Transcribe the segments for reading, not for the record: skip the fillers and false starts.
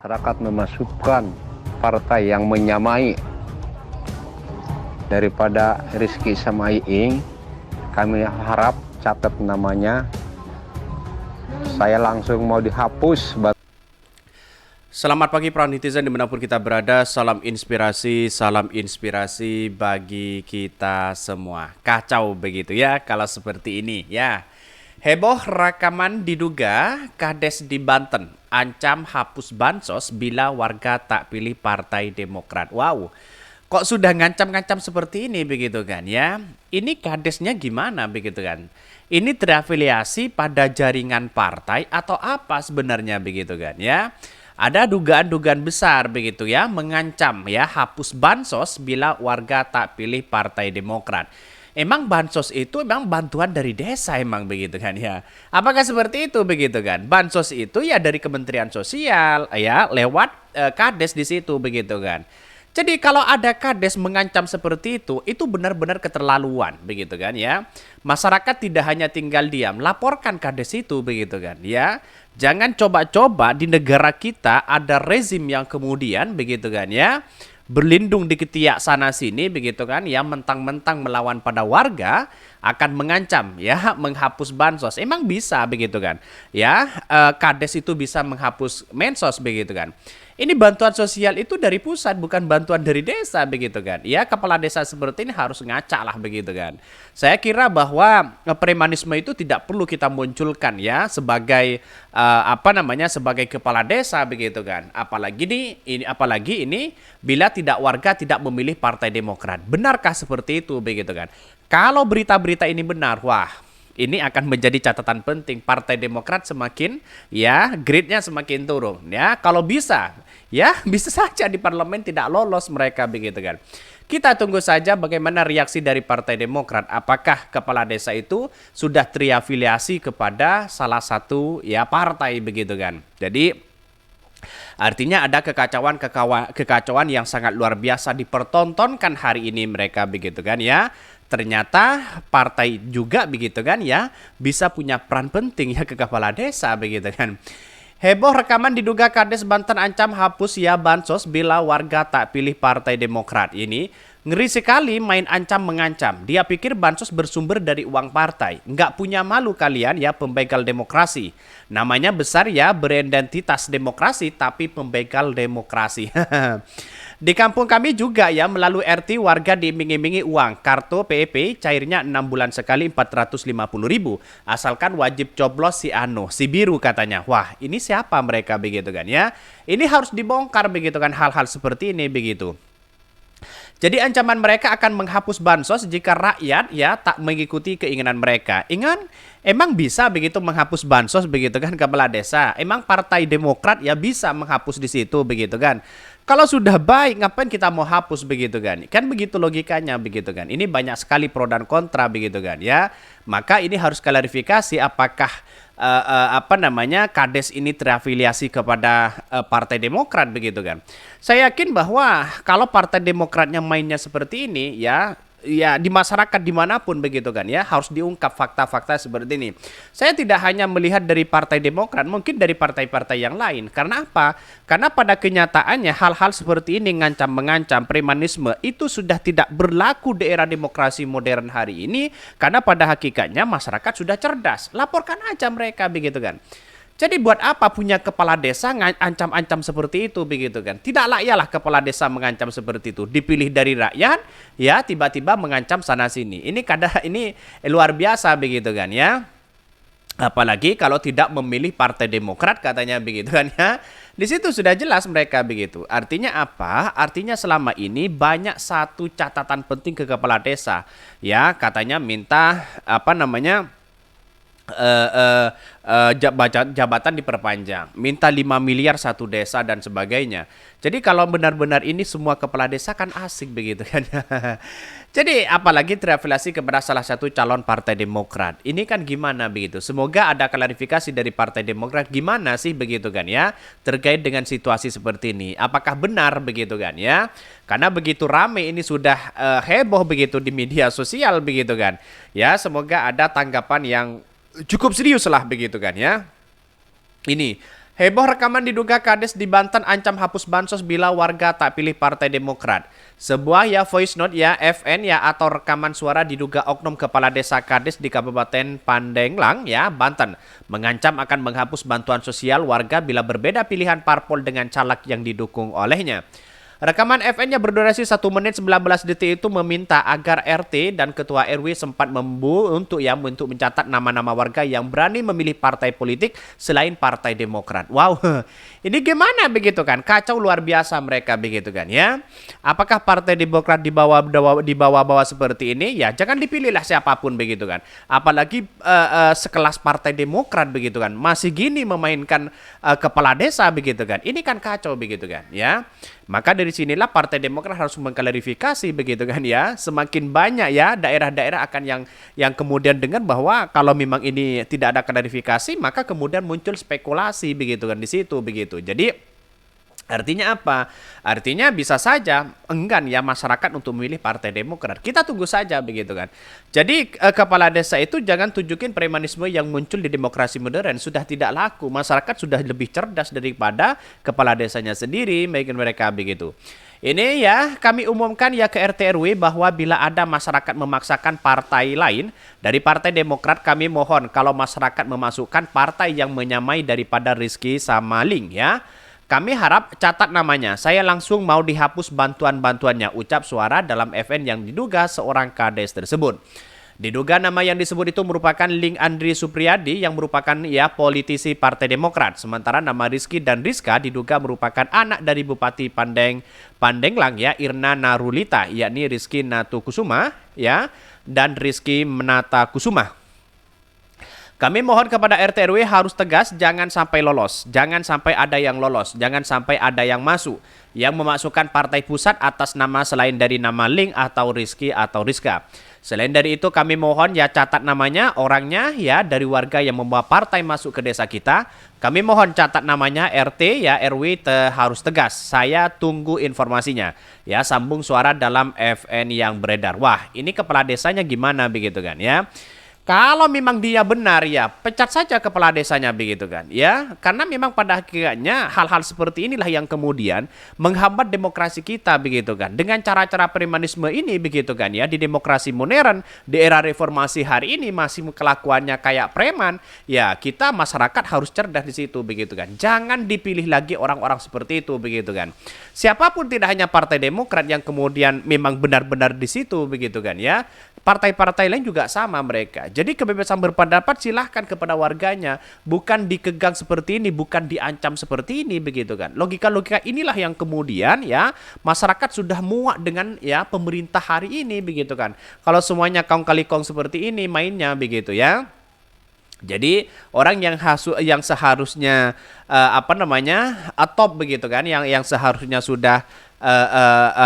Masyarakat memasukkan partai yang menyamai daripada Rizky sama Iing. Kami harap catat namanya. Saya langsung mau dihapus. Selamat pagi para netizen dimanapun kita berada. Salam inspirasi bagi kita semua. Kacau begitu ya kalau seperti ini ya. Heboh rekaman diduga Kades di Banten ancam hapus bansos bila warga tak pilih Partai Demokrat. Wow, kok sudah ngancam-ngancam seperti ini begitu kan ya? Ini kadesnya gimana begitu kan? Ini terafiliasi pada jaringan partai atau apa sebenarnya begitu kan ya? Ada dugaan-dugaan besar begitu ya, mengancam ya hapus bansos bila warga tak pilih Partai Demokrat. Emang bansos itu emang bantuan dari desa emang begitu kan ya? Apakah seperti itu begitu kan? Bansos itu ya dari Kementerian Sosial ya lewat Kades di situ begitu kan? Jadi kalau ada Kades mengancam seperti itu benar-benar keterlaluan begitu kan ya. Masyarakat tidak hanya tinggal diam, laporkan Kades itu begitu kan ya. Jangan coba-coba di negara kita ada rezim yang kemudian begitu kan ya, berlindung di ketiak sana sini begitu kan ya, mentang-mentang melawan pada warga akan mengancam ya menghapus bansos. Emang bisa begitu kan ya, Kades itu bisa menghapus mensos begitu kan. Ini bantuan sosial itu dari pusat, bukan bantuan dari desa begitu kan. Ya, kepala desa seperti ini harus ngaca lah begitu kan. Saya kira bahwa premanisme itu tidak perlu kita munculkan ya sebagai sebagai kepala desa begitu kan. Apalagi ini bila tidak warga tidak memilih Partai Demokrat. Benarkah seperti itu begitu kan? Kalau berita-berita ini benar, wah, ini akan menjadi catatan penting. Partai Demokrat semakin ya grade-nya semakin turun ya. Kalau bisa ya bisa saja di parlemen tidak lolos mereka begitu kan. Kita tunggu saja bagaimana reaksi dari Partai Demokrat. Apakah kepala desa itu sudah terafiliasi kepada salah satu ya partai begitu kan. Jadi artinya ada kekacauan yang sangat luar biasa dipertontonkan hari ini mereka begitu kan ya. Ternyata partai juga begitu kan ya bisa punya peran penting ya ke kepala desa begitu kan. Heboh rekaman diduga Kades Banten ancam hapus ya bansos bila warga tak pilih Partai Demokrat. Ini ngeri sekali main ancam mengancam. Dia pikir bansos bersumber dari uang partai. Nggak punya malu kalian ya pembegal demokrasi. Namanya besar ya, beridentitas demokrasi tapi pembegal demokrasi. Di kampung kami juga ya melalui RT warga diiming-imingi uang. Kartu PEP cairnya 6 bulan sekali 450.000. Asalkan wajib coblos si biru katanya. Wah, ini siapa mereka begitu kan ya? Ini harus dibongkar begitu kan hal-hal seperti ini begitu. Jadi ancaman mereka akan menghapus bansos jika rakyat ya tak mengikuti keinginan mereka. Emang bisa begitu menghapus bansos begitu kan kepala desa? Emang Partai Demokrat ya bisa menghapus di situ begitu kan? Kalau sudah baik ngapain kita mau hapus begitu kan? Kan begitu logikanya begitu kan. Ini banyak sekali pro dan kontra begitu kan ya. Maka ini harus klarifikasi apakah Kades ini terafiliasi kepada Partai Demokrat begitu kan. Saya yakin bahwa kalau Partai Demokratnya mainnya seperti ini ya di masyarakat dimanapun begitu kan ya harus diungkap fakta-fakta seperti ini. Saya tidak hanya melihat dari Partai Demokrat, mungkin dari partai-partai yang lain. Karena apa? Karena pada kenyataannya hal-hal seperti ini mengancam premanisme itu sudah tidak berlaku di era demokrasi modern hari ini. Karena pada hakikatnya masyarakat sudah cerdas. Laporkan aja mereka begitu kan. Jadi buat apa punya kepala desa ancam-ancam seperti itu begitu kan? Tidak layak kepala desa mengancam seperti itu. Dipilih dari rakyat, ya tiba-tiba mengancam sana sini. Ini luar biasa begitu kan ya? Apalagi kalau tidak memilih Partai Demokrat katanya begitu kan ya. Di situ sudah jelas mereka begitu. Artinya apa? Artinya selama ini banyak satu catatan penting ke kepala desa. Ya katanya minta jabatan diperpanjang, minta 5 miliar satu desa dan sebagainya. Jadi kalau benar-benar ini semua kepala desa kan asik begitu kan. Jadi apalagi terafiliasi kepada salah satu calon Partai Demokrat. Ini kan gimana begitu? Semoga ada klarifikasi dari Partai Demokrat gimana sih begitu kan ya terkait dengan situasi seperti ini. Apakah benar begitu kan ya? Karena begitu rame ini sudah heboh begitu di media sosial begitu kan. Ya semoga ada tanggapan yang cukup serius lah begitu kan ya. Ini Heboh rekaman diduga Kades di Banten ancam hapus bansos bila warga tak pilih Partai Demokrat. Sebuah voice note FN atau rekaman suara diduga oknum kepala desa Kades di Kabupaten Pandeglang Banten mengancam akan menghapus bantuan sosial warga bila berbeda pilihan parpol dengan caleg yang didukung olehnya. Rekaman FN berdurasi 1 menit 19 detik itu meminta agar RT dan Ketua RW sempat untuk mencatat nama-nama warga yang berani memilih partai politik selain Partai Demokrat. Wow, ini gimana begitu kan? Kacau luar biasa mereka begitu kan ya. Apakah Partai Demokrat dibawa seperti ini? Ya jangan dipilihlah siapapun begitu kan. Apalagi sekelas Partai Demokrat begitu kan. Masih gini memainkan kepala desa begitu kan. Ini kan kacau begitu kan ya. Maka dari sinilah Partai Demokrat harus mengklarifikasi begitu kan ya. Semakin banyak daerah-daerah akan yang kemudian dengar bahwa kalau memang ini tidak ada klarifikasi maka kemudian muncul spekulasi begitu kan di situ begitu. Jadi artinya apa? Artinya bisa saja enggan masyarakat untuk memilih Partai Demokrat. Kita tunggu saja begitu kan. Jadi kepala desa itu jangan tunjukin premanisme yang muncul di demokrasi modern. Sudah tidak laku. Masyarakat sudah lebih cerdas daripada kepala desanya sendiri. Bikin mereka begitu. Ini kami umumkan ke RT RW bahwa bila ada masyarakat memaksakan partai lain dari Partai Demokrat, kami mohon kalau masyarakat memasukkan partai yang menyamai daripada Rizky sama Ling Kami harap catat namanya. Saya langsung mau dihapus bantuan-bantuannya. Ucap suara dalam FN yang diduga seorang Kades tersebut. Diduga nama yang disebut itu merupakan Ling Andri Supriyadi yang merupakan politisi Partai Demokrat. Sementara nama Rizky dan Rizka diduga merupakan anak dari Bupati Pandeglang Irna Narulita, yakni Rizky Natu Kusuma dan Rizky Menata Kusuma. Kami mohon kepada RT RW harus tegas, jangan sampai lolos, jangan sampai ada yang lolos, jangan sampai ada yang masuk, yang memasukkan partai pusat atas nama selain dari nama Ling atau Rizky atau Rizka. Selain dari itu kami mohon catat namanya, orangnya dari warga yang membawa partai masuk ke desa kita. Kami mohon catat namanya RT RW harus tegas. Saya tunggu informasinya. Sambung suara dalam FN yang beredar. Wah, ini kepala desanya gimana begitu kan ya? Kalau memang dia benar pecat saja kepala desanya begitu kan karena memang pada akhirnya hal-hal seperti inilah yang kemudian menghambat demokrasi kita begitu kan dengan cara-cara premanisme ini begitu kan di demokrasi modern di era reformasi hari ini masih kelakuannya kayak preman kita masyarakat harus cerdas di situ begitu kan, jangan dipilih lagi orang-orang seperti itu begitu kan. Siapapun, tidak hanya Partai Demokrat yang kemudian memang benar-benar di situ begitu kan partai-partai lain juga sama mereka. Jadi kebebasan berpendapat silahkan kepada warganya, bukan dikegang seperti ini, bukan diancam seperti ini begitu kan. Logika-logika inilah yang kemudian masyarakat sudah muak dengan pemerintah hari ini begitu kan. Kalau semuanya kong kali kong seperti ini mainnya begitu Jadi orang yang seharusnya top begitu kan, yang seharusnya sudah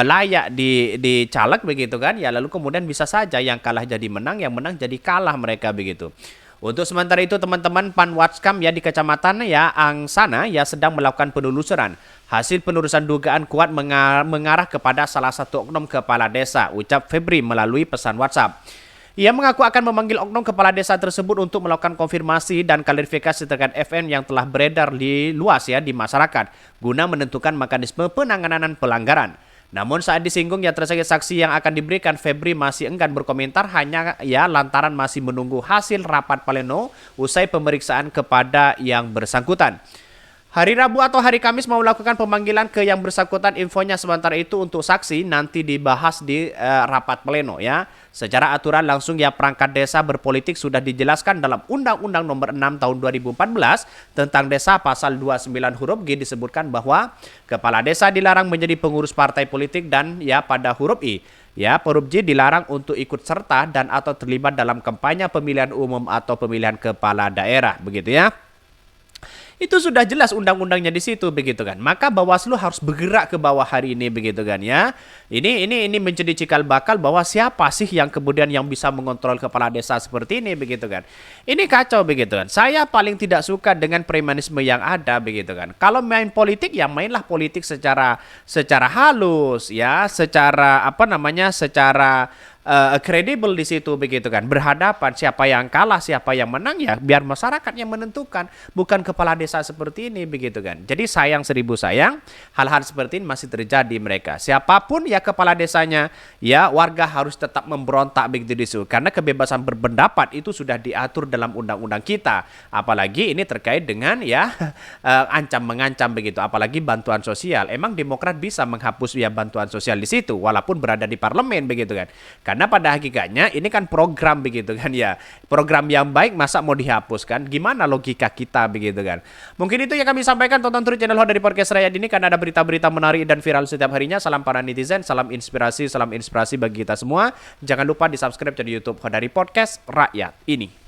layak di caleg begitu kan lalu kemudian bisa saja yang kalah jadi menang, yang menang jadi kalah mereka begitu. Untuk sementara itu teman-teman Panwatskam di Kecamatan Angsana sedang melakukan penelusuran. Hasil penelusuran dugaan kuat mengarah kepada salah satu oknum kepala desa, ucap Febri melalui pesan WhatsApp. Ia mengaku akan memanggil oknum kepala desa tersebut untuk melakukan konfirmasi dan klarifikasi terkait FN yang telah beredar luas di masyarakat guna menentukan mekanisme penanganan pelanggaran. Namun saat disinggung terkait saksi yang akan diberikan, Febri masih enggan berkomentar hanya lantaran masih menunggu hasil rapat pleno usai pemeriksaan kepada yang bersangkutan. Hari Rabu atau hari Kamis mau melakukan pemanggilan ke yang bersangkutan, infonya sementara itu untuk saksi nanti dibahas di rapat pleno Secara aturan langsung perangkat desa berpolitik sudah dijelaskan dalam Undang-Undang Nomor 6 Tahun 2014 tentang desa. Pasal 29 huruf G disebutkan bahwa kepala desa dilarang menjadi pengurus partai politik dan pada huruf I huruf J dilarang untuk ikut serta dan atau terlibat dalam kampanye pemilihan umum atau pemilihan kepala daerah begitu Itu sudah jelas undang-undangnya di situ begitu kan. Maka Bawaslu harus bergerak ke bawah hari ini begitu kan Ini menjadi cikal bakal bahwa siapa sih yang kemudian yang bisa mengontrol kepala desa seperti ini begitu kan. Ini kacau begitu kan. Saya paling tidak suka dengan premanisme yang ada begitu kan. Kalau main politik mainlah politik secara halus secara secara kredibel di situ begitu kan, berhadapan siapa yang kalah siapa yang menang ya biar masyarakat yang menentukan, bukan kepala desa seperti ini begitu kan. Jadi sayang seribu sayang hal-hal seperti ini masih terjadi mereka. Siapapun ya kepala desanya ya warga harus tetap memberontak begitu di situ, karena kebebasan berpendapat itu sudah diatur dalam undang-undang kita, apalagi ini terkait dengan ya ancam mengancam begitu, apalagi bantuan sosial. Emang Demokrat bisa menghapus ya bantuan sosial di situ walaupun berada di parlemen begitu kan. Karena pada hakikatnya ini kan program begitu kan ya. Program yang baik masa mau dihapuskan? Gimana logika kita begitu kan. Mungkin itu yang kami sampaikan. Tonton terus channel Ho dari Podcast Rakyat ini karena ada berita-berita menarik dan viral setiap harinya. Salam para netizen, salam inspirasi bagi kita semua. Jangan lupa di subscribe channel YouTube Ho dari Podcast Rakyat ini.